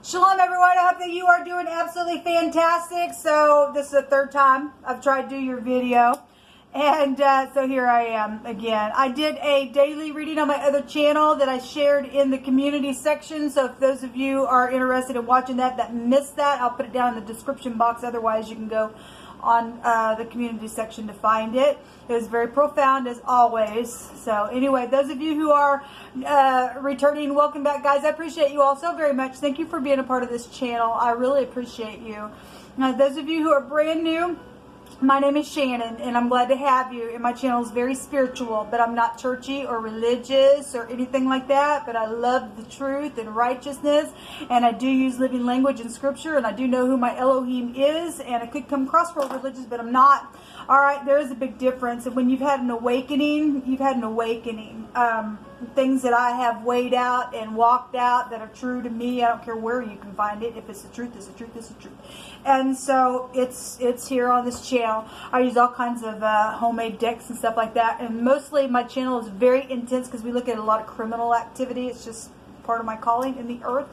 Shalom everyone, I hope that you are doing absolutely fantastic. So this is the third time I've tried to do your video. And so here I am again. I did a daily reading on my other channel that I shared in the community section. So if those of you are interested in watching that missed that, I'll put it down in the description box. Otherwise you can go on the community section to find it. It was very profound as always. So anyway, those of you who are returning, welcome back guys. I appreciate you all so very much. Thank you for being a part of this channel. I really appreciate you. Now, those of you who are brand new, my name is Shannon and I'm glad to have you. And my channel is very spiritual, but I'm not churchy or religious or anything like that. But I love the truth and righteousness, and I do use living language and scripture, and I do know who my Elohim is, and I could come across real religious, but I'm not. All right, there is a big difference. And when you've had an awakening, you've had an awakening. Things that I have weighed out and walked out that are true to me, I don't care where you can find it. If it's the truth, it's the truth, it's the truth. And so it's here on this channel. I use all kinds of homemade decks and stuff like that. And mostly my channel is very intense because we look at a lot of criminal activity. It's just part of my calling in the earth.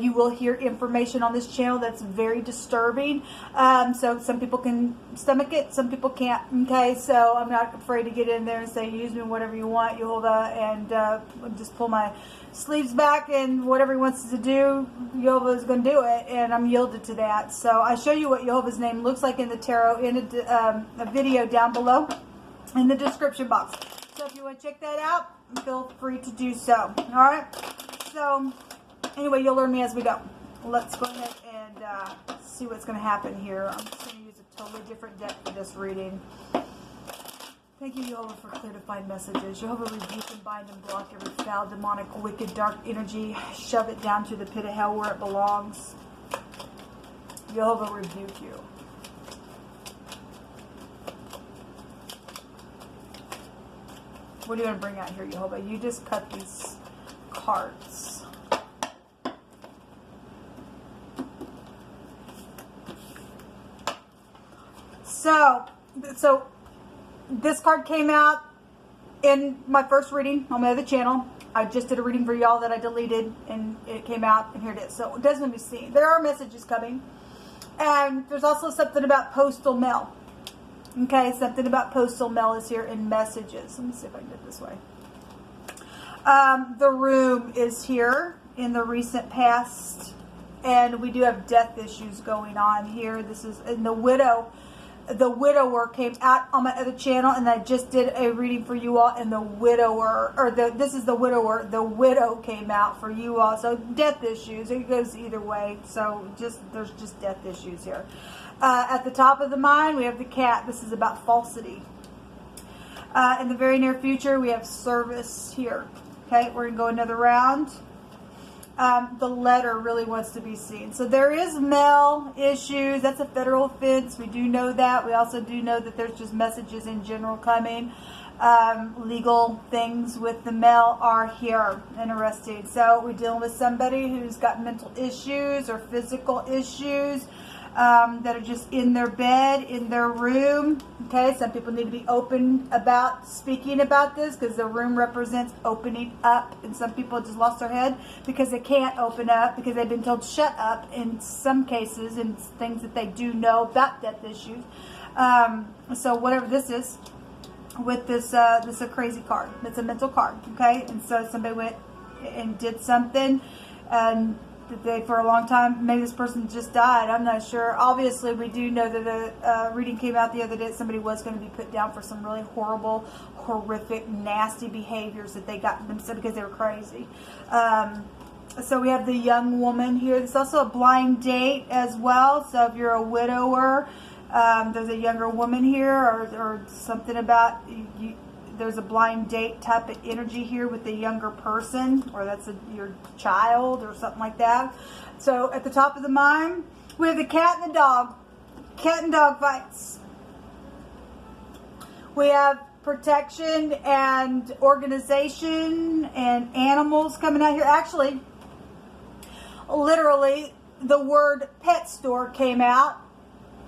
You will hear information on this channel that's very disturbing. So some people can stomach it, some people can't. Okay, so I'm not afraid to get in there and say, use me whatever you want, Yehovah, and just pull my sleeves back, and whatever he wants to do, Yehovah is going to do it, and I'm yielded to that. So I show you what Yehovah's name looks like in the tarot in a video down below in the description box. So if you want to check that out, feel free to do so. All right, so anyway, you'll learn me as we go. Let's go ahead and see what's going to happen here. I'm just going to use a totally different deck for this reading. Thank you, Yehovah, for clear to find messages. Yehovah, rebuke and bind and block every foul, demonic, wicked, dark energy. Shove it down to the pit of hell where it belongs. Yehovah, rebuke you. What are you going to bring out here, Yehovah? You just cut these cards. So this card came out in my first reading on my other channel. I just did a reading for y'all that I deleted, and it came out, and here it is. So it doesn't be seen. There are messages coming, and there's also something about postal mail. Okay, something about postal mail is here in messages. Let me see if I can get this way. The Room is here in the recent past, and we do have death issues going on here. This is in the Widow. The Widower came out on my other channel, and I just did a reading for you all, and the Widower, or this is the Widower, the Widow came out for you all. So death issues, it goes either way. So there's just death issues here. At the top of the mind, we have the Cat. This is about falsity. In the very near future, we have Service here. Okay, we're going to go another round. The Letter really wants to be seen. So there is mail issues. That's a federal offense. We do know that. We also do know that there's just messages in general coming. Legal things with the mail are here. Interesting. So we're dealing with somebody who's got mental issues or physical issues that are just in their bed, in their room. Okay, some people need to be open about speaking about this because the room represents opening up, and some people just lost their head because they can't open up because they've been told shut up in some cases, and things that they do know about death issues. So whatever this is with this is a crazy card. It's a mental card. Okay, and so somebody went and did something, and they, for a long time, maybe this person just died. I'm not sure. Obviously, we do know that a reading came out the other day. Somebody was going to be put down for some really horrible, horrific, nasty behaviors that they got themselves because they were crazy. So we have the young woman here. There's also a blind date as well. So if you're a widower, there's a younger woman here, or something about you. There's a blind date type of energy here with the younger person, or that's your child or something like that. So at the top of the mind, we have the cat and the dog. Cat and dog fights. We have protection and organization and animals coming out here. Actually, literally, the word pet store came out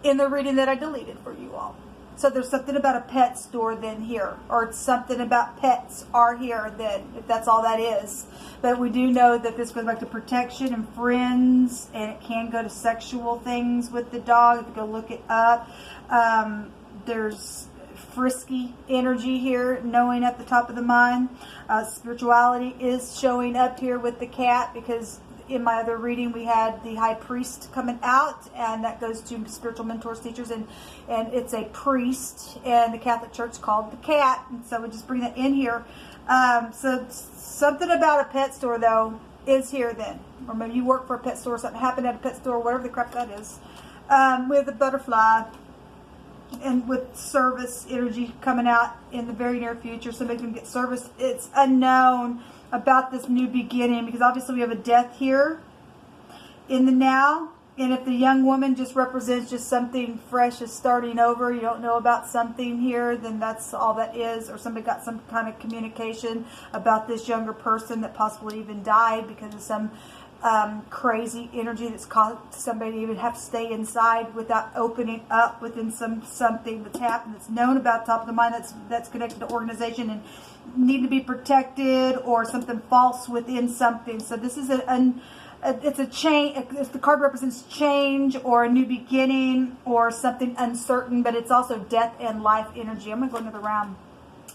in the reading that I deleted for you all. So there's something about a pet store then here, or it's something about pets are here then, if that's all that is. But we do know that this goes back to protection and friends, and it can go to sexual things with the dog if you go look it up. There's frisky energy here, knowing at the top of the mind. Spirituality is showing up here with the cat, because in my other reading we had the high priest coming out, and that goes to spiritual mentors, teachers, and it's a priest, and the Catholic Church called the cat, and so we just bring that in here. So something about a pet store though is here then, or maybe you work for a pet store, something happened at a pet store, whatever the crap that is. We have the butterfly, and with service energy coming out in the very near future. Somebody's going to get service. It's unknown about this new beginning, because obviously we have a death here in the now. And if the young woman just represents just something fresh is starting over, you don't know about something here, then that's all that is. Or somebody got some kind of communication about this younger person that possibly even died because of some crazy energy that's caused somebody to even have to stay inside without opening up within something that's happened, that's known about top of the mind, that's connected to organization and need to be protected, or something false within something. So this is it's a change. The card represents change or a new beginning or something uncertain, but it's also death and life energy. I'm going to go another round.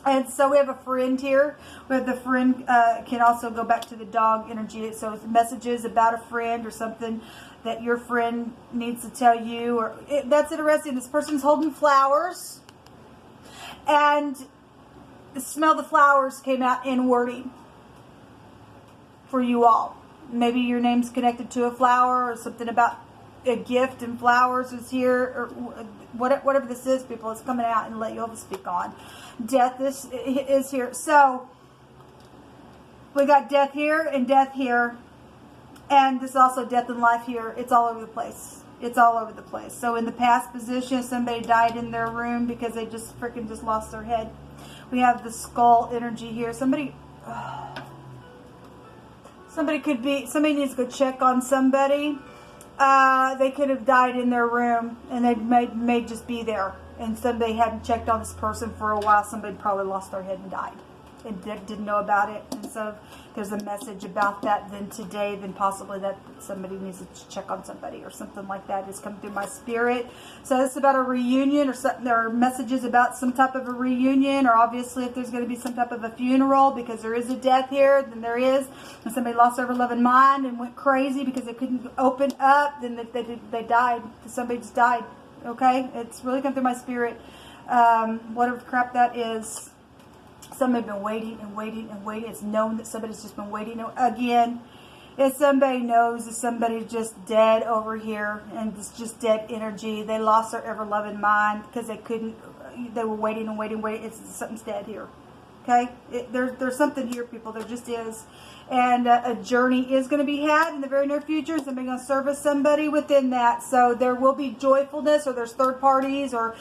And so we have a friend here. We have the friend can also go back to the dog energy. So it's messages about a friend or something that your friend needs to tell you. Or that's interesting. This person's holding flowers, and the smell of the flowers came out in wording for you all. Maybe your name's connected to a flower, or something about a gift and flowers is here, or whatever this is, people. It's coming out and let you all speak on. Death is here. So we got death here and death here, and this is also death and life here. It's all over the place. It's all over the place. So in the past position, somebody died in their room because they just freaking just lost their head. We have the skull energy here. Somebody needs to go check on somebody. They could have died in their room, and they may just be there. And somebody hadn't checked on this person for a while. Somebody probably lost their head and died and didn't know about it. And so there's a message about that then today, then possibly that somebody needs to check on somebody or something like that is coming through my spirit. So this is about a reunion or something. There are messages about some type of a reunion, or obviously if there's going to be some type of a funeral, because there is a death here, then there is. And somebody lost their ever-loving mind and went crazy because they couldn't open up, then they died. Somebody just died. Okay, it's really come through my spirit. Whatever crap that is, somebody been waiting and waiting and waiting. It's known that somebody's just been waiting again. If somebody knows that somebody's just dead over here, and it's just dead energy, they lost their ever-loving mind because they were waiting and waiting, something's dead here. Okay, there's something here, people. There just is. And a journey is going to be had in the very near future. Somebody's going to service somebody within that. So there will be joyfulness, or there's third parties, or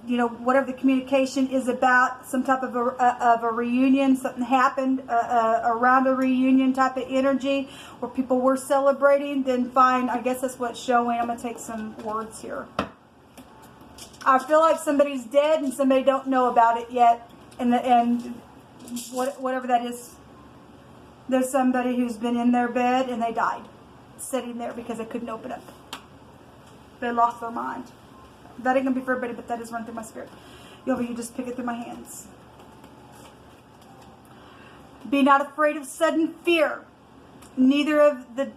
whatever the communication is about, some type of a reunion. Something happened around a reunion type of energy where people were celebrating. Then fine, I guess that's what's showing. I'm going to take some words here. I feel like somebody's dead and somebody don't know about it yet. And whatever that is. There's somebody who's been in their bed and they died, sitting there because they couldn't open up. They lost their mind. That ain't going to be for everybody, but that is running through my spirit. You just pick it through my hands. Be not afraid of sudden fear, neither of the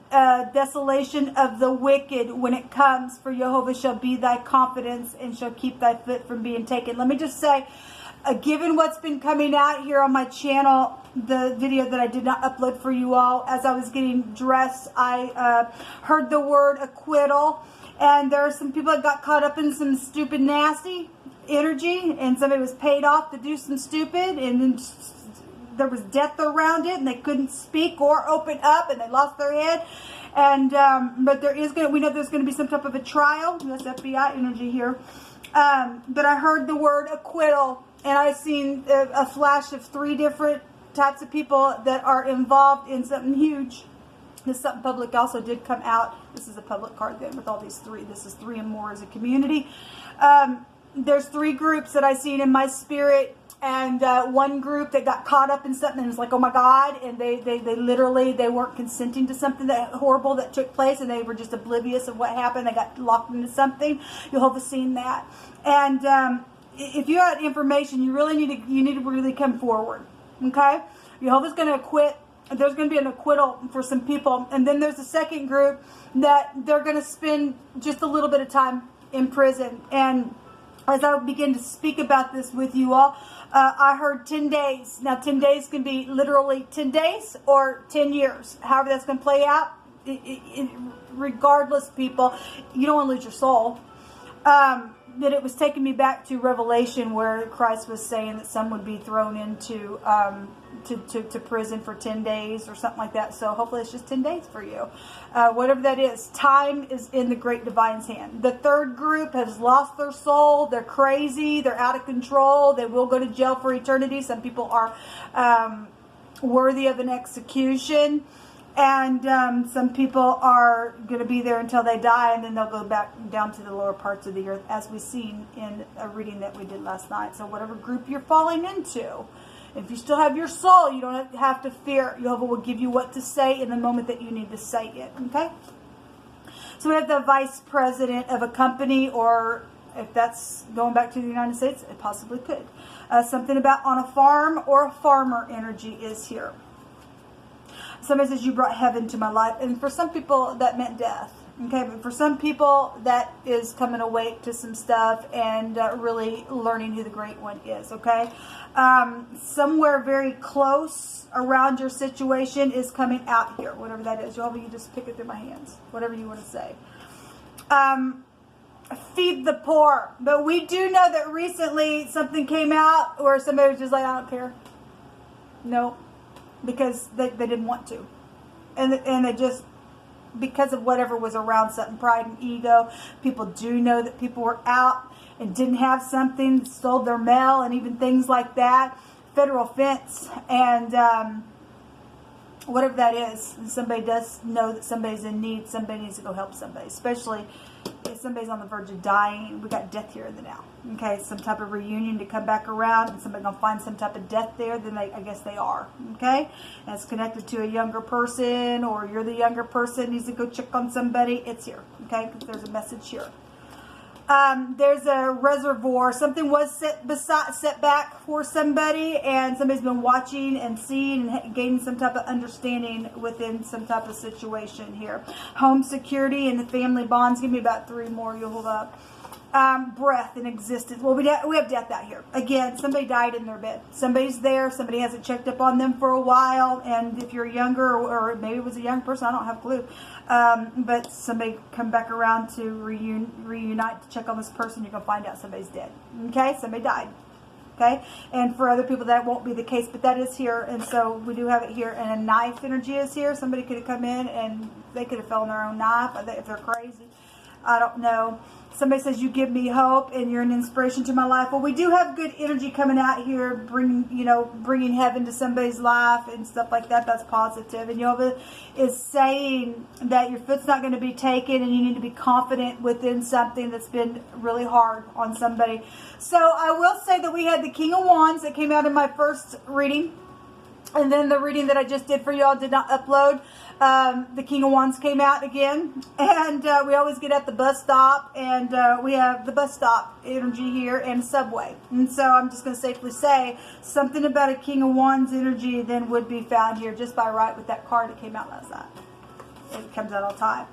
desolation of the wicked when it comes, for Jehovah shall be thy confidence and shall keep thy foot from being taken. Let me just say, given what's been coming out here on my channel, the video that I did not upload for you all, as I was getting dressed, I heard the word acquittal, and there are some people that got caught up in some stupid, nasty energy, and somebody was paid off to do some stupid, and then there was death around it, and they couldn't speak or open up, and they lost their head. And but we know there's going to be some type of a trial. That's FBI energy here. But I heard the word acquittal, and I seen a flash of 3 different types of people that are involved in something huge. This something public also did come out. This is a public card then with all these 3. This is 3 and more as a community. there's 3 groups that I seen in my spirit, and one group that got caught up in something and was like, oh my God, and they literally, they weren't consenting to something that horrible that took place, and they were just oblivious of what happened. They got locked into something. You'll have seen that. And if you had information, you need to really come forward. Okay? Jehovah's going to acquit. There's going to be an acquittal for some people. And then there's a second group that they're going to spend just a little bit of time in prison. And as I begin to speak about this with you all, I heard 10 days. Now, 10 days can be literally 10 days or 10 years. However that's going to play out. Regardless, people, you don't want to lose your soul. That it was taking me back to Revelation, where Christ was saying that some would be thrown into to prison for 10 days or something like that. So hopefully it's just 10 days for you. Whatever that is, time is in the great divine's hand. The third group has lost their soul. They're crazy. They're out of control. They will go to jail for eternity. Some people are worthy of an execution. And some people are going to be there until they die, and then they'll go back down to the lower parts of the earth, as we've seen in a reading that we did last night. So whatever group you're falling into, if you still have your soul, you don't have to fear. Jehovah will give you what to say in the moment that you need to say it. Okay? So we have the vice president of a company, or if that's going back to the United States, it possibly could. Something about on a farm or a farmer energy is here. Somebody says, you brought heaven to my life. And for some people, that meant death. Okay, but for some people, that is coming awake to some stuff and really learning who the Great One is. Okay, somewhere very close around your situation is coming out here. Whatever that is. You just pick it through my hands. Whatever you want to say. Feed the poor. But we do know that recently something came out where somebody was just like, I don't care. No. Because they didn't want to. And they just, because of whatever was around something, pride and ego, people do know that people were out and didn't have something, stole their mail, and even things like that. Federal offense, and whatever that is. And somebody does know that somebody's in need, somebody needs to go help somebody, especially if somebody's on the verge of dying. We got death here in the now. Okay, some type of reunion to come back around, and somebody gonna find some type of death there, then I guess they are. Okay, and it's connected to a younger person, or you're the younger person needs to go check on somebody. It's here. Okay, because there's a message here. There's a reservoir. Something was set back for somebody, and somebody's been watching and seeing and gaining some type of understanding within some type of situation here. Home security and the family bonds. Give me about 3 more. You'll hold up. Breath and existence. Well, we have death out here. Again, somebody died in their bed. Somebody's there. Somebody hasn't checked up on them for a while. And if you're younger, or maybe it was a young person, I don't have a clue. But somebody come back around to reunite to check on this person, you're going to find out somebody's dead. Okay? Somebody died. Okay? And for other people, that won't be the case, but that is here. And so we do have it here. And a knife energy is here. Somebody could have come in and they could have fell on their own knife if they're crazy. I don't know. Somebody says, you give me hope and you're an inspiration to my life. Well, we do have good energy coming out here, bringing heaven to somebody's life and stuff like that. That's positive. And Jehovah is saying that your foot's not going to be taken, and you need to be confident within something that's been really hard on somebody. So I will say that we had the King of Wands that came out in my first reading. And then the reading that I just did for y'all did not upload. The King of Wands came out again. And we always get at the bus stop. And we have the bus stop energy here and subway. And so I'm just going to safely say something about a King of Wands energy then would be found here just by right with that card that came out last night. It comes out all the time.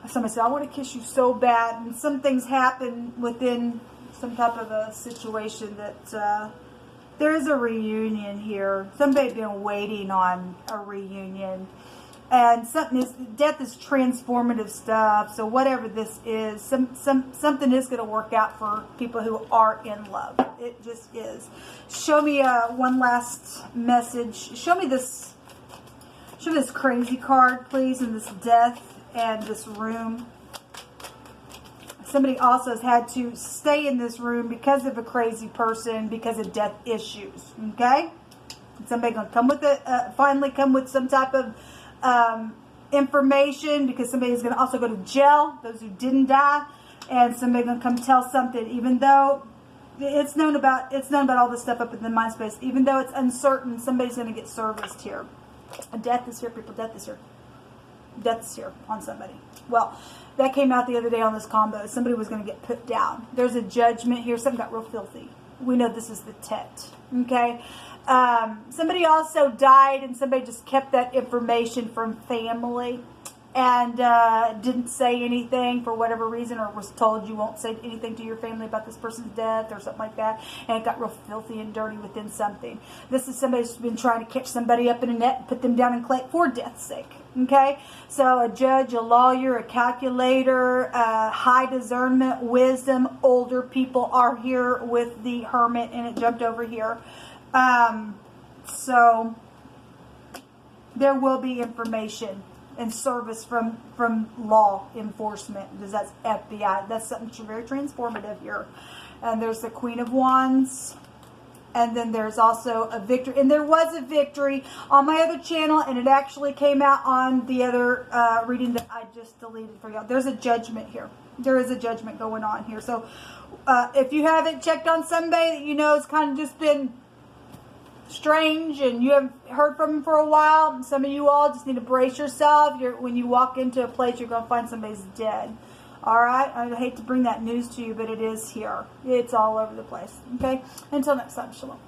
Somebody said, I want to kiss you so bad. And some things happen within some type of a situation that... there is a reunion here. Somebody's been waiting on a reunion. And death is transformative stuff. So whatever this is, something is going to work out for people who are in love. It just is. Show me one last message. Show me this crazy card, please, and this death and this room. Somebody also has had to stay in this room because of a crazy person, because of death issues. Okay? Somebody going to come with finally come with some type of information, because somebody is going to also go to jail, those who didn't die. And somebody going to come tell something, even though it's known about all this stuff up in the mind space. Even though it's uncertain, somebody's going to get serviced here. Death is here, people. Death is here. Death is here on somebody. Well, that came out the other day on this combo. Somebody was going to get put down. There's a judgment here. Something got real filthy. We know this is the Tet. Okay. Somebody also died, and somebody just kept that information from family and didn't say anything for whatever reason, or was told you won't say anything to your family about this person's death or something like that, and it got real filthy and dirty within something. This is somebody who's been trying to catch somebody up in a net and put them down in clay for death's sake. Okay, so a judge, a lawyer, a calculator, high discernment, wisdom, older people are here with the Hermit, and it jumped over here. So there will be information and service from law enforcement, because that's FBI. That's something very transformative here. And there's the Queen of Wands. And then there's also a victory. And there was a victory on my other channel, and it actually came out on the other reading that I just deleted for y'all. There's a judgment here. There is a judgment going on here. So if you haven't checked on somebody that you know has kind of just been strange and you haven't heard from them for a while, some of you all just need to brace yourself. When you walk into a place, you're going to find somebody's dead. All right? I hate to bring that news to you, but it is here. It's all over the place. Okay? Until next time, shalom.